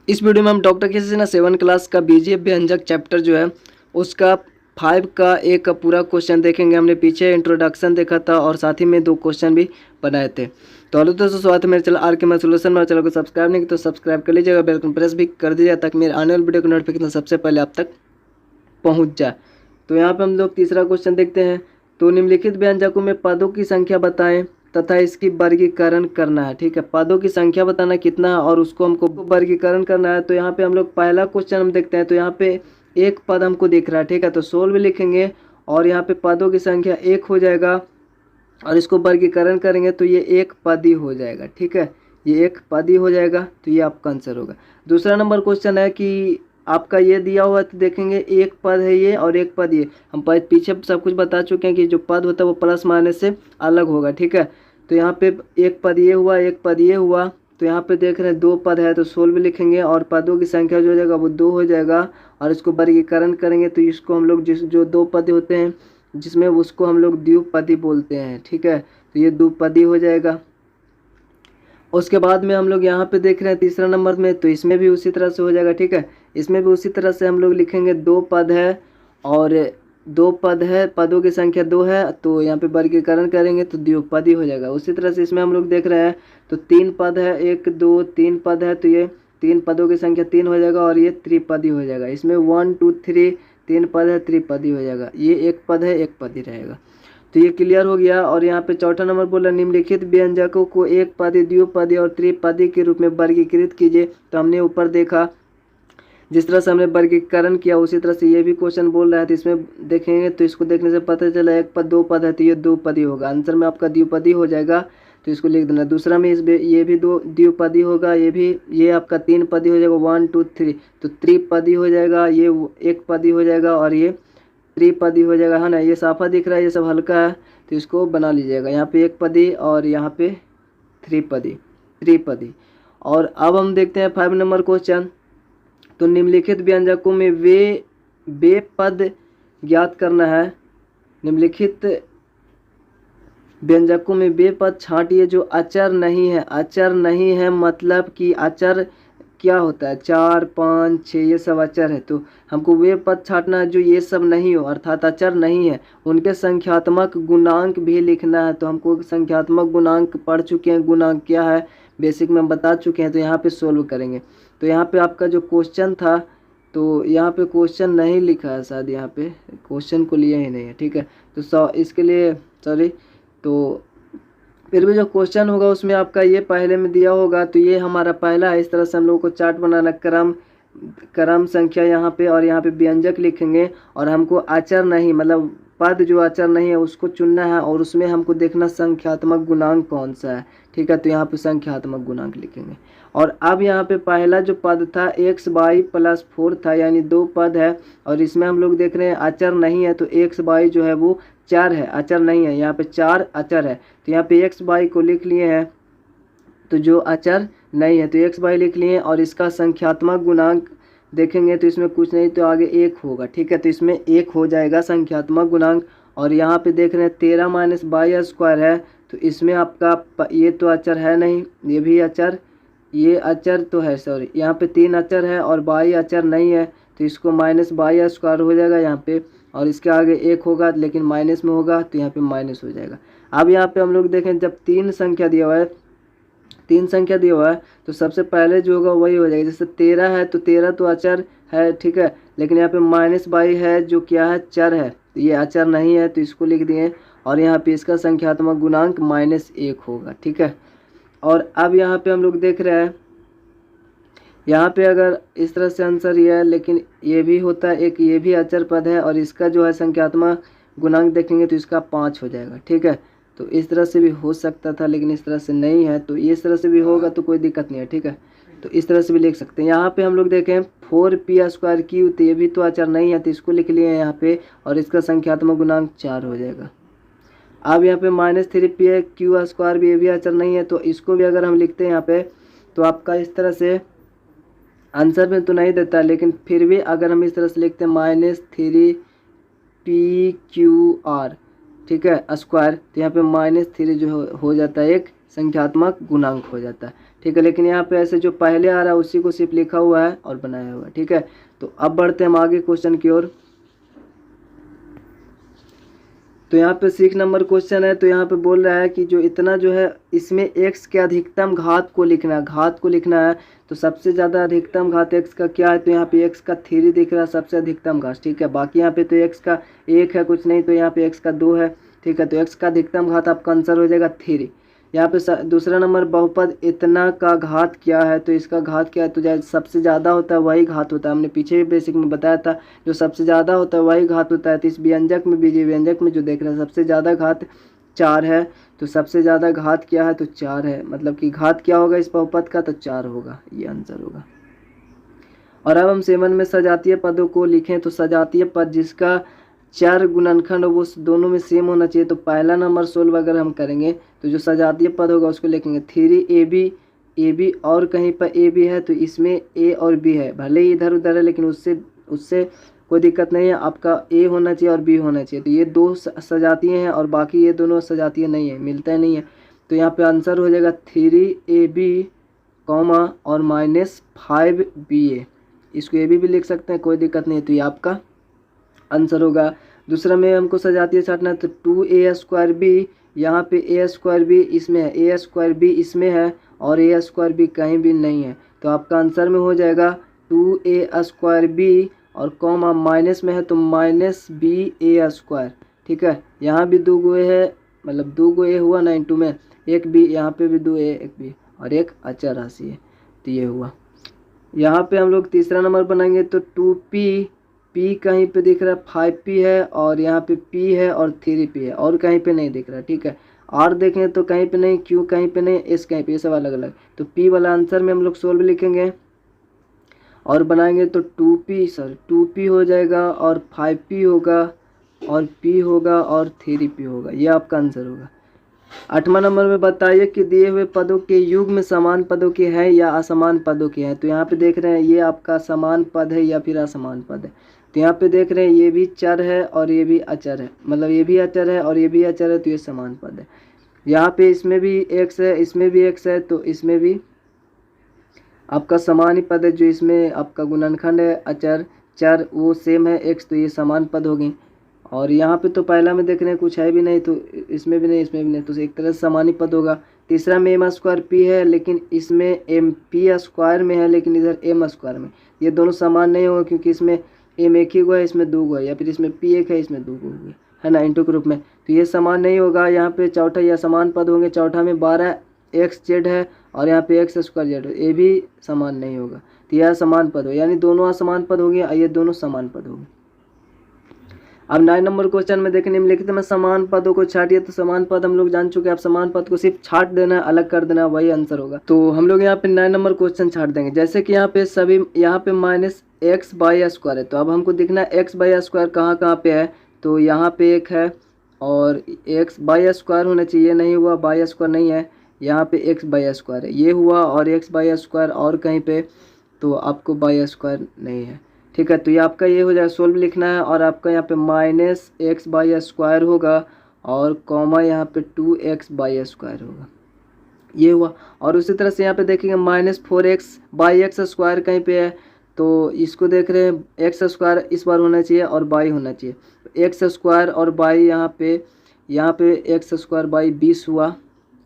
इस वीडियो में हम डॉक्टर केसी ना 7 क्लास का बीजीय व्यंजक चैप्टर जो है उसका 5 का एक पूरा क्वेश्चन देखेंगे। हमने पीछे इंट्रोडक्शन देखा था और साथ ही में 2 क्वेश्चन भी बनाए थे। तो हेलो दोस्तों, स्वागत है मेरे चैनल आर के सोल्यूशन। मेरे चैनल को सब्सक्राइब नहीं किया तो सब्सक्राइब कर लीजिएगा, बेल आइकन प्रेस भी कर दीजिएगा ताकि मेरे आने वाले वीडियो का नोटिफिकेशन सबसे पहले आप तक पहुँच जाए। तो यहाँ पर हम लोग तीसरा क्वेश्चन देखते हैं। तो निम्नलिखित व्यंजकों में पदों की संख्या बताएं तथा इसकी वर्गीकरण करना है। ठीक है, पदों की संख्या बताना कितना है और उसको हमको वर्गीकरण करना है। तो यहाँ पे हम लोग पहला क्वेश्चन हम देखते हैं। तो यहाँ पे एक पद हमको दिख रहा है, ठीक है, तो 16 लिखेंगे और यहाँ पे पदों की संख्या 1 हो जाएगा और इसको वर्गीकरण करेंगे तो ये एक पदी हो जाएगा। ठीक है, ये एक पदी हो जाएगा, तो ये आपका आंसर होगा। दूसरा नंबर क्वेश्चन है कि आपका ये दिया हुआ तो देखेंगे एक पद है ये और एक पद ये। हम पीछे सब कुछ बता चुके हैं कि जो पद होता है वो प्लस माइनस से अलग होगा। ठीक है, तो यहाँ पे एक पद ये हुआ, एक पद ये हुआ। तो यहाँ पे देख रहे हैं 2 पद है तो 16 लिखेंगे और पदों की संख्या जो हो जाएगा वो 2 हो जाएगा और इसको वर्गीकरण करेंगे तो इसको हम लोग जो 2 पद होते हैं जिसमें उसको हम लोग द्विपदी बोलते हैं। ठीक है, तो ये द्विपदी हो जाएगा। उसके बाद में हम लोग यहाँ पे देख रहे हैं तीसरा नंबर में, तो इसमें भी उसी तरह से हो जाएगा। ठीक है, इसमें भी उसी तरह से हम लोग लिखेंगे 2 पद है और 2 पद है, पदों की संख्या 2 है तो यहाँ पे वर्गीकरण करेंगे तो द्विपदी हो जाएगा। उसी तरह से इसमें हम लोग देख रहे हैं तो 3 पद है, 1 2 3 पद है तो ये 3 पदों की संख्या 3 हो जाएगा और ये त्रिपदी हो जाएगा। इसमें 1 2 3 3 पद है, त्रिपदी हो जाएगा। ये एक पद है, एक पद ही रहेगा। तो ये क्लियर हो गया। और यहाँ पे चौथा नंबर बोला निम्नलिखित व्यंजकों को एक पदी, द्विपदी और त्रिपदी के रूप में वर्गीकृत कीजिए। तो हमने ऊपर देखा जिस तरह से हमने वर्गीकरण किया उसी तरह से ये भी क्वेश्चन बोल रहा है। तो इसमें देखेंगे तो इसको देखने से पता चला एक पद 2 पद है तो ये द्विपदी होगा। आंसर में आपका द्विपदी हो जाएगा, तो इसको लिख देना। दूसरा में ये भी 2 द्विपदी होगा, ये आपका 3 पदी हो जाएगा, 1 2 3 तो त्रिपदी हो जाएगा। ये एक पदी हो जाएगा और ये त्रिपदी हो जाएगा, है ना। ये साफा दिख रहा है, ये सब हल्का है तो इसको बना लीजिएगा। यहाँ पे एक पदी और यहाँ पे त्रिपदी। और अब हम देखते हैं 5 नंबर क्वेश्चन। तो निम्नलिखित व्यंजकों में वे पद ज्ञात करना है। निम्नलिखित व्यंजकों में वे पद छांटिए जो अचर नहीं है। अचर नहीं है मतलब कि अचर क्या होता है, 4 5 6 ये सब अचर है। तो हमको वे पद छांटना है जो ये सब नहीं हो अर्थात अचर नहीं है। उनके संख्यात्मक गुणांक भी लिखना है। तो हमको संख्यात्मक गुणांक पढ़ चुके हैं, गुणांक क्या है बेसिक में बता चुके हैं। तो यहाँ पे सोल्व करेंगे। तो यहाँ पे आपका जो क्वेश्चन था तो यहाँ पे क्वेश्चन नहीं लिखा है, शायद यहाँ पे क्वेश्चन को लिया ही नहीं है। ठीक है, तो इसके लिए सॉरी। तो फिर भी जो क्वेश्चन होगा उसमें आपका ये पहले में दिया होगा। तो ये हमारा पहला है। इस तरह से हम लोग को चार्ट बनाना, क्रम संख्या यहाँ पे और यहाँ पे व्यंजक लिखेंगे और हमको अचर नहीं मतलब पद जो अचर नहीं है उसको चुनना है और उसमें हमको देखना संख्यात्मक गुणांक कौन सा है। ठीक है, तो यहाँ पे संख्यात्मक गुणांक लिखेंगे। और अब यहाँ पे पहला जो पद था x/+4 था, यानी 2 पद है और इसमें हम लोग देख रहे हैं अचर नहीं है। तो x/y जो है वो 4 है, अचर नहीं है। यहाँ पे 4 अचर है तो यहाँ पे x/y को लिख लिए हैं, तो जो अचर नहीं है तो x/y लिख लिए। और इसका संख्यात्मक गुणांक देखेंगे तो इसमें कुछ नहीं तो आगे 1 होगा। ठीक है, तो इसमें 1 हो जाएगा संख्यात्मक गुणांक। और यहाँ पे देख रहे हैं 13 - y² है तो इसमें आपका ये तो अचर है नहीं, ये भी अचर, ये अचर तो है सॉरी, यहाँ पे 3 अचर है और y अचर नहीं है तो इसको -y² हो जाएगा यहाँ पे। और इसके आगे 1 होगा लेकिन माइनस में होगा तो यहाँ पे माइनस हो जाएगा। अब यहाँ पे हम लोग देखें जब 3 संख्या दिया हुआ है, 3 संख्या दिया हुआ है तो सबसे पहले जो होगा वही हो जाएगा। जैसे 13 है तो 13 तो अचर है, ठीक है, लेकिन यहाँ पे -y है जो क्या है, चर है, तो ये अचर नहीं है तो इसको लिख दिए। और यहाँ पे इसका संख्यात्मक गुणांक -1 होगा। ठीक है, और अब यहाँ पे हम लोग देख रहे हैं यहाँ पे अगर इस तरह से आंसर ये है, लेकिन ये भी होता है एक, ये भी अचर पद है और इसका जो है संख्यात्मक गुणांक देखेंगे तो इसका 5 हो जाएगा। ठीक है, तो इस तरह से भी हो सकता था लेकिन इस तरह से नहीं है, तो इस तरह से भी होगा तो कोई दिक्कत नहीं है। ठीक है, तो इस तरह से भी लिख सकते हैं। यहाँ पे हम लोग देखें 4p² तो ये भी तो अचर नहीं है तो इसको लिख लिए हैं यहाँ पे और इसका संख्यात्मक गुणांक 4 हो जाएगा। अब यहाँ पे -3pq² भी, ये भी अचर नहीं है तो इसको भी अगर हम लिखते हैं यहाँ पे तो आपका इस तरह से आंसर में तो नहीं देता, लेकिन फिर भी अगर हम इस तरह से लिखते हैं -3pqr, ठीक है, स्क्वायर, तो यहाँ पे -3 जो हो जाता है एक संख्यात्मक गुणांक हो जाता है। ठीक है, लेकिन यहाँ पे ऐसे जो पहले आ रहा है उसी को सिर्फ लिखा हुआ है और बनाया हुआ है। ठीक है, तो अब बढ़ते हैं हम आगे क्वेश्चन की ओर। तो यहाँ पे 6 नंबर क्वेश्चन है। तो यहाँ पे बोल रहा है कि जो इतना जो है इसमें x के अधिकतम घात को लिखना है, घात को लिखना है। तो सबसे ज़्यादा अधिकतम घात x का क्या है, तो यहाँ पे x का 3 दिख रहा है सबसे अधिकतम घात। ठीक है, बाकी यहाँ पे तो x का 1 है कुछ नहीं, तो यहाँ पे x का 2 है। ठीक है, तो x का अधिकतम घात आपका आंसर हो जाएगा 3। यहाँ पे दूसरा नंबर बहुपद इतना का घात क्या है, तो इसका घात क्या है, तो सबसे ज़्यादा होता है वही घात होता है। हमने पीछे भी बेसिक में बताया था, जो सबसे ज़्यादा होता है वही घात होता है। तो इस व्यंजक में भी, व्यंजक में जो देख रहे हैं सबसे ज़्यादा घात 4 है। तो सबसे ज़्यादा घात क्या है, तो 4 है, मतलब कि घात क्या होगा इस बहुपद का, तो 4 होगा, ये आंसर होगा। और अब हम 7 में सजातीय पदों को लिखें। तो सजातीय पद जिसका 4 गुणनखंड वो दोनों में सेम होना चाहिए। तो पहला नंबर 16 अगर हम करेंगे तो जो सजातीय पद होगा उसको लिखेंगे 3ab और कहीं पर ab है तो इसमें a और b है, भले ही इधर उधर है लेकिन उससे कोई दिक्कत नहीं है, आपका a होना चाहिए और b होना चाहिए। तो ये 2 सजातीय हैं और बाकी ये दोनों सजातीय नहीं है, मिलता नहीं है। तो यहाँ पे आंसर हो जाएगा 3ab कॉमा और -5ba। इसको ए भी लिख सकते हैं, कोई दिक्कत नहीं है। तो ये आपका आंसर होगा। दूसरा में हमको सजातीय छाटना है। तो 2a²b, यहाँ पे a² इसमें है, a² इसमें है और a² कहीं भी नहीं है। तो आपका आंसर में हो जाएगा 2a² और कॉमा माइनस में है तो -ba²। ठीक है, यहाँ भी 2 गो है, मतलब 2 गो a हुआ ना इंटू में, एक b, यहाँ पे भी 2a एक b और एक अचर राशि है। तो ये हुआ। यहाँ पे हम लोग तीसरा नंबर बनाएंगे। तो 2p, p कहीं पे दिख रहा है, 5p है और यहाँ पे p है और 3p है और कहीं पे नहीं दिख रहा। ठीक है, r देखें तो कहीं पे नहीं, q कहीं पे नहीं, s कहीं पे, ये सब अलग अलग। तो p वाला आंसर में हम लोग 16 लिखेंगे और बनाएंगे। तो 2p हो जाएगा और 5p होगा और p होगा और 3p होगा, ये आपका आंसर होगा। 8वां नंबर में बताइए कि दिए हुए पदों के युग में समान पदों के हैं या असमान पदों के हैं। तो यहाँ पे देख रहे हैं ये आपका समान पद है या फिर असमान पद है। तो यहाँ पे देख रहे हैं ये भी चर है और ये भी अचर है, मतलब ये भी अचर है और ये भी अचर है, तो ये समान पद है। यहाँ पे इसमें भी x है, इसमें भी x है, तो इसमें भी आपका समान ही पद है। जो इसमें आपका गुणनखंड है अचर चर वो सेम है x, तो ये समान पद होगी। और यहाँ पे तो पहला में देख रहे हैं कुछ है भी नहीं, तो इसमें भी नहीं, इसमें भी नहीं, तो एक तरह से समान ही पद होगा। तीसरा में m² है लेकिन इसमें mp² में है, लेकिन इधर m² में, ये दोनों समान नहीं होगा क्योंकि इसमें m एक ही हुआ है, इसमें 2 हुआ है, या फिर इसमें p एक है इसमें 2 हुए है ना, इंटू के रूप में। तो ये समान नहीं होगा। यहाँ पे चौथा या समान पद होंगे। चौथा में 12xz है और यहाँ पे x² है, ये भी समान नहीं होगा। तो यह समान पद हो, यानी दोनों असमान पद हो गए, ये दोनों समान पद हो गए। अब 9 नंबर क्वेश्चन में देखने में लिखते हैं समान पदों को छाटिए। तो समान पद हम लोग जान चुके हैं, अब समान पद को सिर्फ छाट देना है, अलग कर देना है, वही आंसर होगा। तो हम लोग यहाँ पे 9 नंबर क्वेश्चन छाट देंगे। जैसे कि यहाँ पे सभी, यहाँ पे -x/² है, तो अब हमको देखना है x/² कहाँ कहाँ पे है। तो यहाँ पे एक है और x/² होना चाहिए, नहीं हुआ, बाय² नहीं है, यहाँ पे x/² है, ये हुआ, और x/² और कहीं पे, तो आपको बाय² नहीं है। ठीक है, तो ये आपका ये हो जाएगा, 16 लिखना है और आपका यहाँ पे -x/² होगा और कॉमा यहाँ पे 2x/² होगा, ये हुआ। और उसी तरह से यहाँ पे देखेंगे -4x/x² कहीं पे है, तो इसको देख रहे हैं x² इस बार होना चाहिए और y होना चाहिए। x² और y यहाँ पे x² 20 हुआ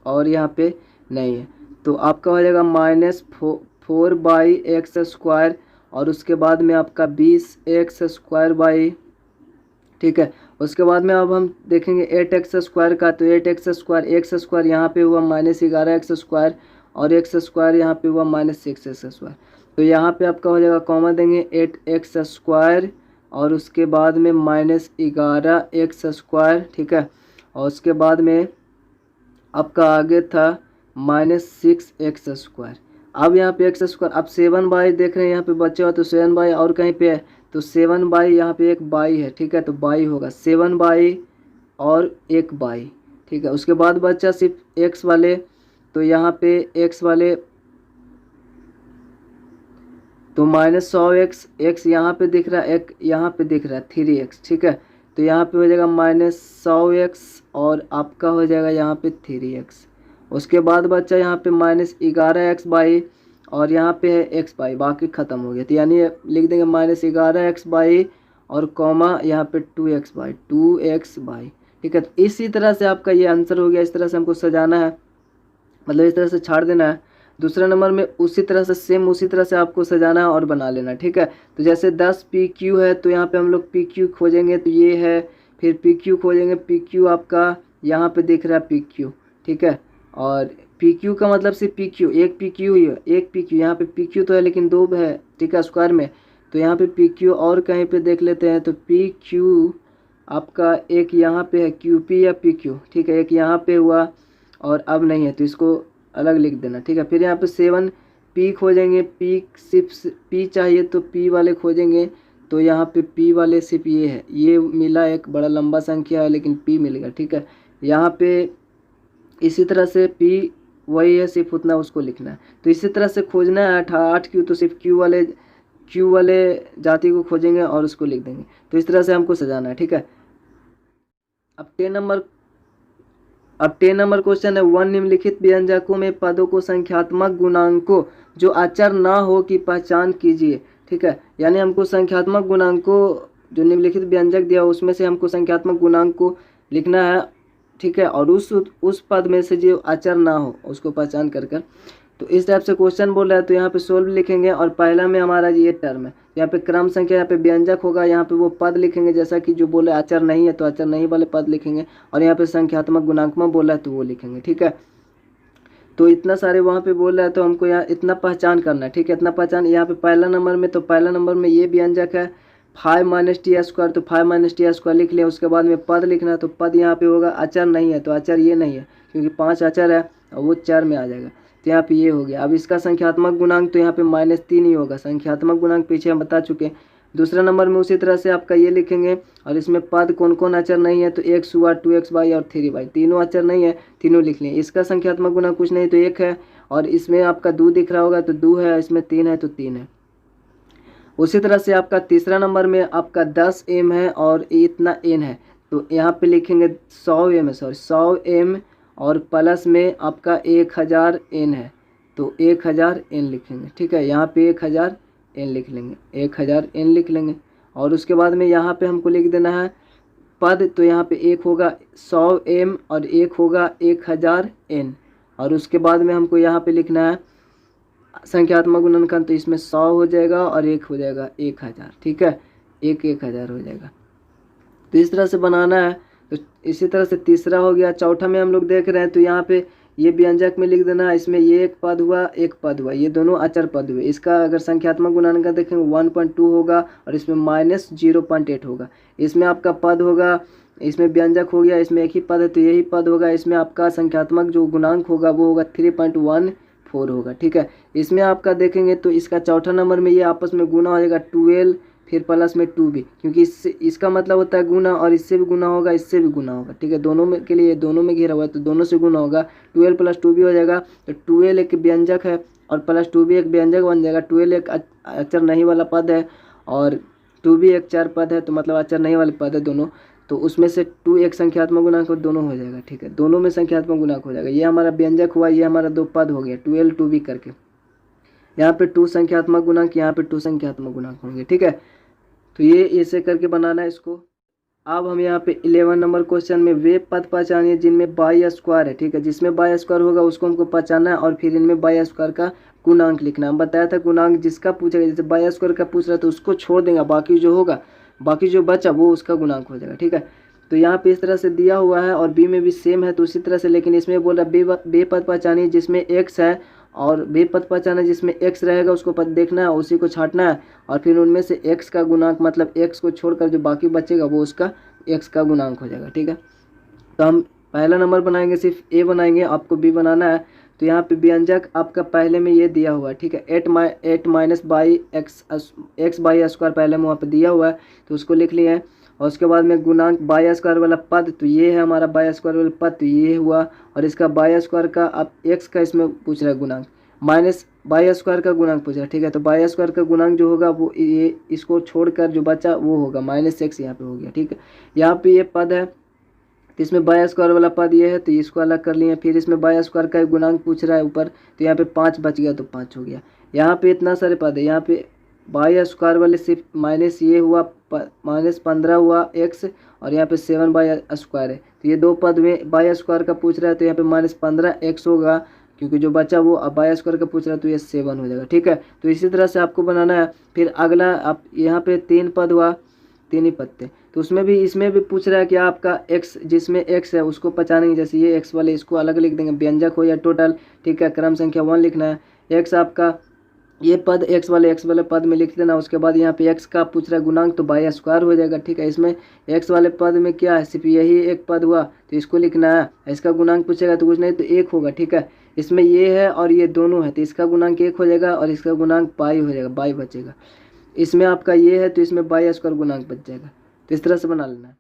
और यहाँ पे नहीं है, तो आपका हो जाएगा -4/x² और उसके बाद में आपका 20x² ठीक है। उसके बाद में अब हम देखेंगे 8x² का। तो 8x² x² यहाँ पे हुआ -11x² और x² यहाँ पे हुआ -6x²। तो यहाँ पे आपका हो जाएगा, कॉमा देंगे 8x² और उसके बाद में -11x²। ठीक है, और उसके बाद में आपका आगे था -6x²। अब यहाँ पे x², अब 7y देख रहे हैं यहाँ पे बच्चे हुआ, तो 7y और कहीं पे है, तो 7y यहाँ पे एक y है। ठीक है, तो y होगा 7y और एक y। ठीक है, उसके बाद बच्चा सिर्फ x वाले, तो यहाँ पे x वाले तो -100x, x यहाँ पे दिख रहा है, एक यहाँ पे दिख रहा है 3x। ठीक है, तो यहाँ पे हो जाएगा -100x और आपका हो जाएगा यहाँ पे 3x उसके बाद बच्चा यहाँ पे -11x/, और यहाँ पे है x/, बाकी ख़त्म हो गया। तो यानी लिख देंगे -11x/, और कॉमा यहाँ पे 2x/, ठीक है। तो इसी तरह से आपका ये आंसर हो गया। इस तरह से हमको सजाना है, मतलब इस तरह से छाड़ देना है। दूसरा नंबर में उसी तरह से सेम उसी तरह से आपको सजाना है और बना लेना, ठीक है। तो जैसे 10 PQ है तो यहाँ पे हम लोग PQ खोजेंगे, तो ये है, फिर PQ खोजेंगे, PQ आपका यहाँ पे दिख रहा है PQ, ठीक है। और PQ का मतलब सिर्फ PQ, एक PQ ही है, एक PQ, यहाँ पे PQ तो है लेकिन दो है, ठीक है, स्क्वायर में। तो यहाँ पे PQ और कहीं पे देख लेते हैं, तो PQ आपका एक यहाँ पे है QP या PQ, ठीक है, एक यहाँ पे हुआ और अब नहीं है तो इसको अलग लिख देना, ठीक है। फिर यहाँ पे 7P खोजेंगे, P सिर्फ P चाहिए तो P वाले खोजेंगे, तो यहाँ पे P वाले सिर्फ ये है, ये मिला, एक बड़ा लंबा संख्या है लेकिन P मिल गया, ठीक है। यहाँ पे इसी तरह से P वही है, सिर्फ उतना उसको लिखना है। तो इसी तरह से खोजना है 8Q, तो सिर्फ Q वाले जाति को खोजेंगे और उसको लिख देंगे। तो इस तरह से हमको सजाना है, ठीक है। अब 10 नंबर क्वेश्चन है, 1 निम्नलिखित व्यंजकों में पदों को संख्यात्मक गुणांकों जो अचर ना हो की पहचान कीजिए, ठीक है। यानी हमको संख्यात्मक गुणांकों जो निम्नलिखित व्यंजक दिया उसमें से हमको संख्यात्मक गुणांक को लिखना है, ठीक है, और उस पद में से जो अचर ना हो उसको पहचान कर कर। तो इस टाइप से क्वेश्चन बोल रहा है, तो यहाँ पे सोल्व लिखेंगे, और पहला में हमारा ये टर्म है, यहाँ पे क्रम संख्या, यहाँ पे व्यंजक होगा, यहाँ पे वो पद लिखेंगे, जैसा कि जो बोले अचर नहीं है तो अचर नहीं वाले पद लिखेंगे, और यहाँ पे संख्यात्मक गुणांक में बोला है तो वो लिखेंगे, ठीक है। तो इतना सारे वहाँ पे बोल रहा है तो हमको यहाँ इतना पहचान करना है, ठीक है, इतना पहचान। यहाँ पे पहला नंबर में, तो पहला नंबर में ये व्यंजक है 5 - t², तो 5 - t² लिख लिया। उसके बाद में पद लिखना है, तो पद यहाँ पे होगा, अचर नहीं है तो अचर ये नहीं है, क्योंकि 5 अचर है और वो 4 में आ जाएगा, तो यहाँ पे ये हो गया। अब इसका संख्यात्मक गुणांक तो यहाँ पे -3 ही होगा, संख्यात्मक गुणांक पीछे हम बता चुके हैं। दूसरा नंबर में उसी तरह से आपका ये लिखेंगे, और इसमें पद कौन कौन अचर नहीं है, तो x हुआ, 2x/, और 3y, तीनों अचर नहीं है, तीनों लिख लें। इसका संख्यात्मक गुणांक कुछ नहीं तो 1 है, और इसमें आपका 2 दिख रहा होगा तो 2 है, इसमें 3 है तो 3 है। उसी तरह से आपका तीसरा नंबर में आपका 10m है और इतना n है, तो यहाँ पे लिखेंगे 100m है, 100m, और प्लस में आपका 1000n है, तो 1000n लिखेंगे, ठीक है। यहाँ पे 1000n लिख लेंगे, 1000n लिख लेंगे। और उसके बाद में यहाँ पे हमको लिख देना है पद, तो यहाँ पे एक होगा 100m और एक होगा 1000n, और उसके बाद में हमको यहाँ पे लिखना है संख्यात्मक गुणनखंड, तो इसमें 100 हो जाएगा और एक हो जाएगा 1000, ठीक है, 1000 हो जाएगा। तो इस तरह से बनाना है। तो इसी तरह से तीसरा हो गया। चौथा में हम लोग देख रहे हैं, तो यहाँ पे ये व्यंजक में लिख देना है, इसमें ये एक पद हुआ, एक पद हुआ, ये दोनों अचर पद हुए। इसका अगर संख्यात्मक गुणनखंड देखेंगे 1.2 होगा, और इसमें -0.8 होगा। इसमें आपका पद होगा, इसमें व्यंजक हो गया, इसमें एक ही पद है तो यही पद होगा। इसमें आपका संख्यात्मक जो गुणांक होगा वो होगा 3.14 होगा, ठीक है। इसमें आपका देखेंगे तो इसका चौथा नंबर में ये आपस में गुना हो जाएगा 12, फिर प्लस में 2 भी, क्योंकि इसका मतलब होता है गुना, और इससे भी गुना होगा, इससे भी गुना होगा, ठीक है। दोनों में के लिए दोनों में घेरा हुआ है तो दोनों से गुना होगा, 12 + 2 भी हो जाएगा। तो 12 एक व्यंजक है और +2 भी एक व्यंजक बन जाएगा। 12 एक अचर नहीं वाला पद है और 2 भी एक चर पद है, तो मतलब अचर नहीं वाले पद है दोनों। तो उसमें से 2 एक संख्यात्मक गुणांक दोनों हो जाएगा, ठीक है, दोनों में संख्यात्मक गुणांक हो जाएगा। ये हमारा व्यंजक हुआ, ये हमारा 2 पद हो गया, 12 2 भी करके। यहाँ पे 2 संख्यात्मक गुणांक, यहाँ पे 2 संख्यात्मक गुणांक होंगे, ठीक है। तो ये ऐसे करके बनाना है इसको। अब हम यहाँ पे 11 नंबर क्वेश्चन में वे पद पहचानिए जिनमें बाई स्क्वायर है, ठीक है। जिसमें बाई स्क्वायर होगा उसको हमको पहचानना है, और फिर इनमें बाई स्क्वायर का गुणांक लिखना है। हम बताया था गुणांक जिसका पूछेगा, जैसे बाई स्क्वायर का पूछ रहा है तो उसको छोड़ देंगे, बाकी जो होगा, बाकी जो बचा वो उसका गुणांक हो जाएगा, ठीक है। तो यहाँ पे इस तरह से दिया हुआ है, और बी में भी सेम है तो उसी तरह से, लेकिन इसमें बोला बे पद पहचानिए जिसमें x है, और बे पद पहचाना जिसमें x रहेगा उसको पद देखना है, उसी को छांटना है, और फिर उनमें से x का गुणांक, मतलब x को छोड़कर जो बाकी बचेगा वो उसका x का गुणांक हो जाएगा, ठीक है। तो हम पहला नंबर बनाएंगे, सिर्फ a बनाएंगे, आपको b बनाना है। तो यहाँ पे व्यंजक आपका पहले में ये दिया हुआ है, ठीक है, 8 - बाई x/² पहले में वहाँ पे दिया हुआ है तो उसको लिख लिया है। और उसके बाद में गुणांक बाई स्क्वायर वाला पद, तो ये है हमारा बाई स्क्वायर वाला पद, तो ये हुआ। और इसका बाई स्क्वायर का अब x का इसमें पूछ रहा है गुणांक, माइनस बाई स्क्वायर का गुणांक पूछ रहा है, ठीक है। तो बाई स्क्वायर का गुणांक जो होगा वो ये इसको छोड़कर जो बचा वो होगा -x, यहाँ पे हो गया, ठीक है। यहाँ पे ये पद है तो इसमें बाई स्क्वायर वाला पद ये है तो इसको अलग कर लिए। फिर इसमें बाई स्क्वायर का एक गुणांक पूछ रहा है ऊपर, तो यहाँ पे 5 बच गया तो 5 हो गया। यहाँ पे इतना सारे पद है, यहाँ पे बाई स्क्वायर वाले सिर्फ माइनस ये हुआ -15 हुआ x, और यहाँ पे 7 बाई स्क्वायर है। तो ये दो पद में बाई स्क्वायर का पूछ रहा है तो यहाँ पे -15x होगा, क्योंकि जो बचा वो बाई स्क्वायर का पूछ रहा है तो ये 7 हो जाएगा। ठीक है, तो इसी तरह से आपको बनाना है। फिर अगला आप यहाँ पे 3 पद हुआ, 3 ही पद थे, तो उसमें भी इसमें भी पूछ रहा है कि आपका x जिसमें x है उसको पहचानेंगे। जैसे ये x वाले इसको अलग लिख देंगे, व्यंजक हो या टोटल। ठीक है, क्रम संख्या 1 लिखना है। x आपका ये पद x वाले पद में लिख देना। उसके बाद यहाँ पे x का पूछ रहा है गुणांक तो बाई स्क्वायर हो जाएगा। ठीक है, इसमें x वाले पद में क्या है, सिर्फ यही एक पद हुआ तो इसको लिखना है। इसका गुणांक पूछेगा तो कुछ नहीं तो 1 होगा। ठीक है, इसमें ये है और ये दोनों है तो इसका गुणांक 1 हो जाएगा और इसका गुणांक बाई हो जाएगा, बाई बचेगा। इसमें आपका ये है तो इसमें बाई स्क्वायर गुणांक बच जाएगा। तो इस तरह से बना लेना है।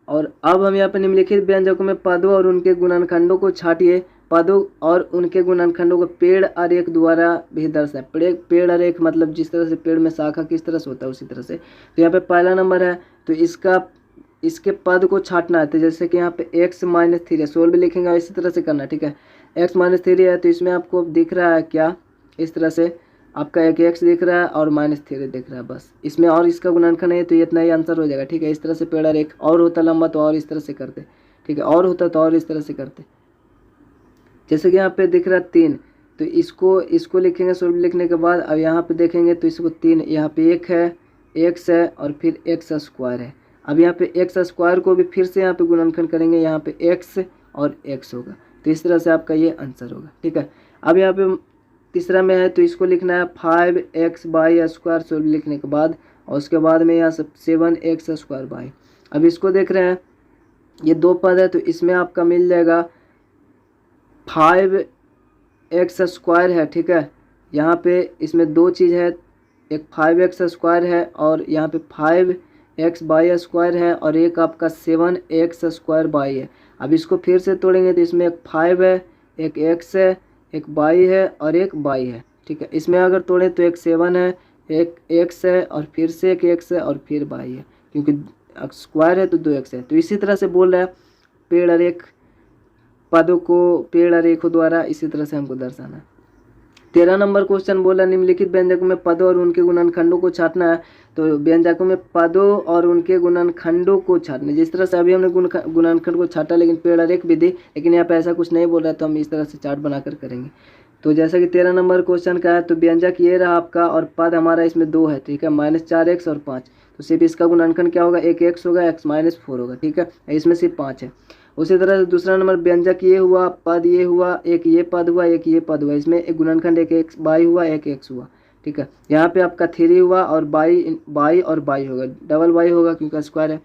और अब हम यहाँ पे निम्नलिखित व्यंजकों में पदों और उनके गुणनखंडों को छाटिए। पदों और उनके गुणनखंडों को पेड़ आरेख द्वारा भी दर्शाएं। पेड़ आरेख मतलब जिस तरह से पेड़ में शाखा किस तरह से होता है उसी तरह से। तो यहाँ पे पहला नंबर है तो इसके पद को छाटना है। तो जैसे कि यहाँ पे x-3 है, सोल्व भी लिखेंगे इसी तरह से करना। ठीक है, x-3 है तो इसमें आपको दिख रहा है क्या, इस तरह से आपका एक x दिख रहा है और -3 दिख रहा है, बस इसमें और इसका गुणनखंड नहीं है तो ये इतना ही आंसर हो जाएगा। ठीक है, इस तरह से पेड़ आरेख। और होता लंबा तो और इस तरह से करते। ठीक है, और होता तो और इस तरह से करते। जैसे कि यहाँ पे दिख रहा है 3 तो इसको लिखेंगे सोल्व लिखने के बाद। अब यहाँ पे देखेंगे तो इसको 3, यहाँ पे 1 है, x है और फिर x स्क्वायर है। अब यहाँ पे x स्क्वायर को भी फिर से यहाँ पे गुणनखंड करेंगे, यहाँ पे x और x होगा। तो इस तरह से आपका ये आंसर होगा। ठीक है, अब यहाँ पे तीसरा में है तो इसको लिखना है 5x बाई स्क्वायर सोल्व लिखने के बाद, और उसके बाद में यहाँ से 7x स्क्वायर बाई। अब इसको देख रहे हैं ये दो पद है तो इसमें आपका मिल जाएगा 5x स्क्वायर है। ठीक है, यहाँ पे इसमें दो चीज़ है, एक 5x स्क्वायर है और यहाँ पे 5x बाई स्क्वायर है और एक आपका 7x स्क्वायर बाई है। अब इसको फिर से तोड़ेंगे तो इसमें एक 5 है, एक x है, एक बाई है और एक बाई है। ठीक है, इसमें अगर तोड़े तो एक 7 है, एक x है और फिर से एक x है और फिर बाई है, क्योंकि स्क्वायर है तो 2x है। तो इसी तरह से बोल रहा है पेड़ आरेख, पदों को पेड़ आरेखों द्वारा इसी तरह से हमको दर्शाना है। 13 नंबर क्वेश्चन बोला निम्नलिखित व्यंजकों में पदों और उनके गुणनखंडों को छाटना है। तो व्यंजकों में पदों और उनके गुणनखंडों को छाटना, जिस तरह से अभी हमने गुणनखंड को छाटा लेकिन पेड़ आरेख भी दी, लेकिन यहाँ पे ऐसा कुछ नहीं बोल रहा है तो हम इस तरह से चार्ट बनाकर करेंगे। तो जैसा कि 13 नंबर क्वेश्चन का है तो व्यंजक ये रहा आपका और पद हमारा इसमें 2 है। ठीक है, -4x और 5, तो सिर्फ इसका गुणनखंड क्या होगा, एक x होगा, x-4 होगा। ठीक है, इसमें सिर्फ 5 है। उसी तरह से दूसरा नंबर व्यंजक ये हुआ, पद ये हुआ, एक ये पद हुआ, एक ये पद हुआ, इसमें एक गुणनखंड एक x बाई हुआ, एक x हुआ। ठीक है, यहाँ पे आपका 3 हुआ और बाई और बाई होगा, डबल बाई होगा क्योंकि स्क्वायर है।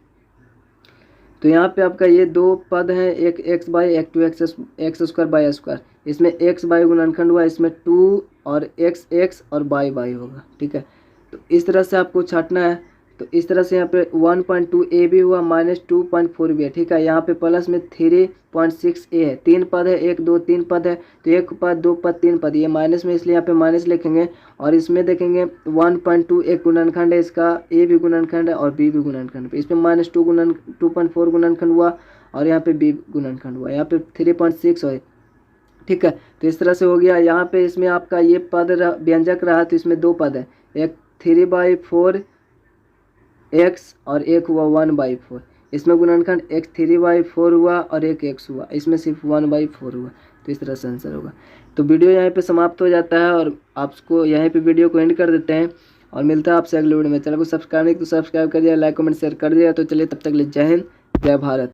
तो यहाँ पे आपका ये दो पद हैं, एक x बाई, एक 2x स्क्वायर बाई स्क्वायर। इसमें x बाई गुणनखंड हुआ, इसमें 2 और x और बाई होगा। ठीक है, तो इस तरह से आपको छाटना है। तो इस तरह से यहाँ पे 1.2 a भी हुआ, -2.4 भी है। ठीक है, यहाँ पे प्लस में 3.6 a है। 3 पद है, 1 2 3 पद है तो 1 पद 2 पद 3 पद, ये माइनस में इसलिए यहाँ पे माइनस लिखेंगे। और इसमें देखेंगे 1.2 एक गुणनखंड है, इसका a भी गुणनखंड है और b भी गुणनखंड है। इसमें -2.4 गुणनखंड हुआ और यहाँ पे b गुणनखंड हुआ, यहाँ पे 3.6 है। ठीक है, तो इस तरह से हो गया। यहाँ पे इसमें आपका ये पद व्यंजक रहा तो इसमें 2 पद है, एक 3/4 x और एक हुआ 1/4। इसमें गुणनखंड एक 3/4 हुआ और एक x हुआ, इसमें सिर्फ 1/4 हुआ। तो इस तरह से आंसर होगा। तो वीडियो यहाँ पे समाप्त हो जाता है और आपको यहीं पे वीडियो को एंड कर देते हैं और मिलता है आपसे अगले वीडियो में। चैनल को सब्सक्राइब नहीं तो सब्सक्राइब कर दिया, लाइक कमेंट शेयर कर दिया। तो चलिए तब तक ले जय हिंद, जय भारत।